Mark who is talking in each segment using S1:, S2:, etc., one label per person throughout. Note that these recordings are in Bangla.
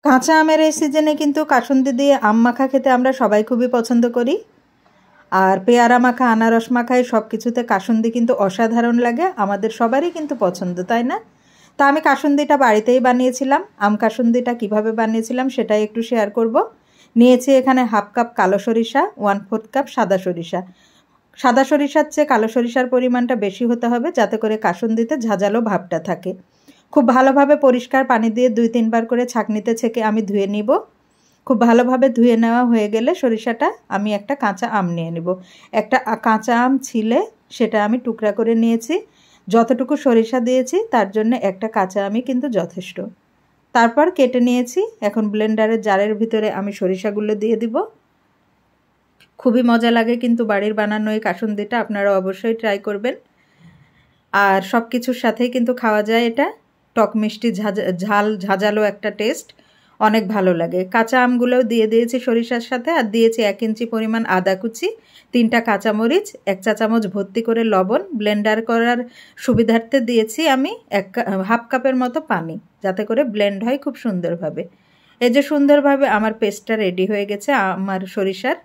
S1: কাঁচা আমের এই সিজনে কিন্তু কাসুন্দি দিয়ে আম মাখা খেতে আমরা সবাই খুবই পছন্দ করি। আর পেয়ারা মাখা, আনারস মাখায় সব কিছুতে কাসুন্দি কিন্তু অসাধারণ লাগে, আমাদের সবারই কিন্তু পছন্দ, তাই না? তা আমি কাসুন্দিটা বাড়িতেই বানিয়েছিলাম। আম কাসুন্দিটা কিভাবে বানিয়েছিলাম সেটাই একটু শেয়ার করব। নিয়েছি এখানে 1/2 কাপ কালো সরিষা, 1/4 কাপ সাদা সরিষা। সাদা সরিষার চেয়ে কালো সরিষার পরিমাণটা বেশি হতে হবে, যাতে করে কাসুন্দিতে ঝাঁঝালো ভাবটা থাকে। খুব ভালোভাবে পরিষ্কার পানি দিয়ে 2-3 বার করে ছাঁকনিতে ছেঁকে আমি ধুয়ে নিব। খুব ভালোভাবে ধুয়ে নেওয়া হয়ে গেলে সরিষাটা আমি একটা কাঁচা আম নিয়ে নেব। একটা কাঁচা আম ছিলে সেটা আমি টুকরা করে নিয়েছি। যতটুকু সরিষা দিয়েছি তার জন্য একটা কাঁচা আমই কিন্তু যথেষ্ট। তারপর কেটে নিয়েছি। এখন ব্লেন্ডারের জারের ভিতরে আমি সরিষাগুলো দিয়ে দিব। খুবই মজা লাগে কিন্তু বাড়ির বানানো এই কাসুন্দিটা, আপনারা অবশ্যই ট্রাই করবেন। আর সব কিছুর সাথেই কিন্তু খাওয়া যায় এটা। টক মিষ্টি ঝাল ঝাঁঝালো একটা টেস্ট, অনেক ভালো লাগে। কাঁচা আমগুলোও দিয়ে দিয়েছি সরিষার সাথে, আর দিয়েছি 1 ইঞ্চি পরিমাণ আদা কুচি, 3টা কাঁচামরিচ, 1 চা চামচ ভর্তি করে লবণ, ব্লেন্ডার করার সুবিধার্থে দিয়েছি আমি 1/2 কাপের মতো পানি, যাতে করে ব্লেন্ড হয় খুব সুন্দরভাবে। এই যে সুন্দরভাবে আমার পেস্টটা রেডি হয়ে গেছে আমার সরিষার।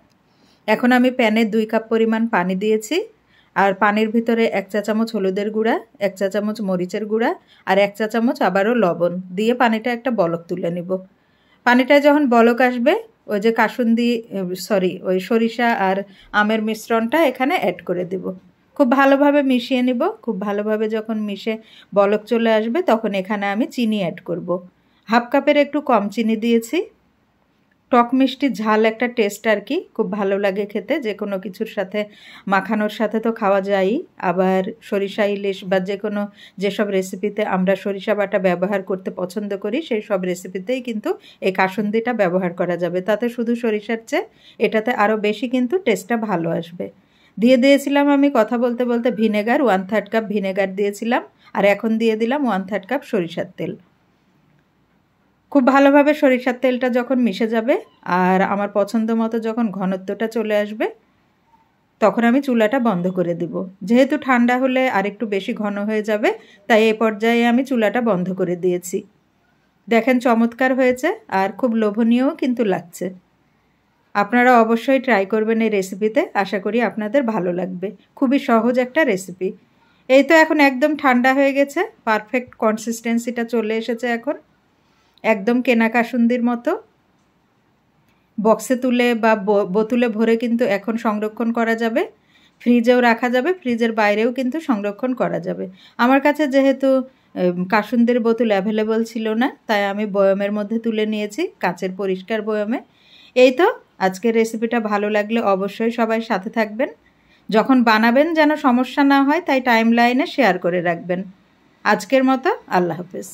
S1: এখন আমি প্যানে 2 কাপ পরিমাণ পানি দিয়েছি, আর পানির ভিতরে 1 চা চামচ হলুদের গুঁড়া, 1 চা চামচ মরিচের গুঁড়া, আর 1 চা চামচ আবারও লবণ দিয়ে পানিটা একটা বলক তুলে নিব। পানিটা যখন বলক আসবে, ওই যে ওই সরিষা আর আমের মিশ্রণটা এখানে অ্যাড করে দেব। খুব ভালোভাবে মিশিয়ে নিব। খুব ভালোভাবে যখন মিশে বলক চলে আসবে, তখন এখানে আমি চিনি অ্যাড করব। 1/2 কাপের একটু কম চিনি দিয়েছি। টক মিষ্টি ঝাল একটা টেস্ট আর কি, খুব ভালো লাগে খেতে। যে কোনো কিছুর সাথে মাখানোর সাথে তো খাওয়া যায়ই, আবার সরিষা ইলিশ বা যেসব রেসিপিতে আমরা সরিষা বাটা ব্যবহার করতে পছন্দ করি, সেই সব রেসিপিতেই কিন্তু এই কাসুন্দিটা ব্যবহার করা যাবে। তাতে শুধু সরিষার চেয়ে এটাতে আরও বেশি কিন্তু টেস্টটা ভালো আসবে। দিয়ে দিয়েছিলাম আমি কথা বলতে বলতে ভিনেগার, 1/3 কাপ ভিনেগার দিয়েছিলাম। আর এখন দিয়ে দিলাম 1/3 কাপ সরিষার তেল। খুব ভালোভাবে সরিষার তেলটা যখন মিশে যাবে আর আমার পছন্দ মতো যখন ঘনত্বটা চলে আসবে, তখন আমি চুলাটা বন্ধ করে দিব। যেহেতু ঠান্ডা হলে আরেকটু বেশি ঘন হয়ে যাবে, তাই এই পর্যায়ে আমি চুলাটা বন্ধ করে দিয়েছি। দেখেন চমৎকার হয়েছে, আর খুব লোভনীয়ও কিন্তু লাগছে। আপনারা অবশ্যই ট্রাই করবেন এই রেসিপিতে, আশা করি আপনাদের ভালো লাগবে। খুবই সহজ একটা রেসিপি। এই তো এখন একদম ঠান্ডা হয়ে গেছে, পারফেক্ট কনসিস্টেন্সিটা চলে এসেছে এখন, একদম কেনা কাসুন্দির মতো। বক্সে তুলে বা বোতলে ভরে কিন্তু এখন সংরক্ষণ করা যাবে, ফ্রিজেও রাখা যাবে, ফ্রিজের বাইরেও কিন্তু সংরক্ষণ করা যাবে। আমার কাছে যেহেতু কাসুন্দির বোতল অ্যাভেলেবল ছিল না, তাই আমি বয়মের মধ্যে তুলে নিয়েছি, কাঁচের পরিষ্কার বয়মে। এই তো আজকের রেসিপিটা ভালো লাগলে অবশ্যই সবাই সাথে থাকবেন। যখন বানাবেন যেন সমস্যা না হয়, তাই টাইমলাইনে শেয়ার করে রাখবেন। আজকের মতো আল্লাহ হাফেজ।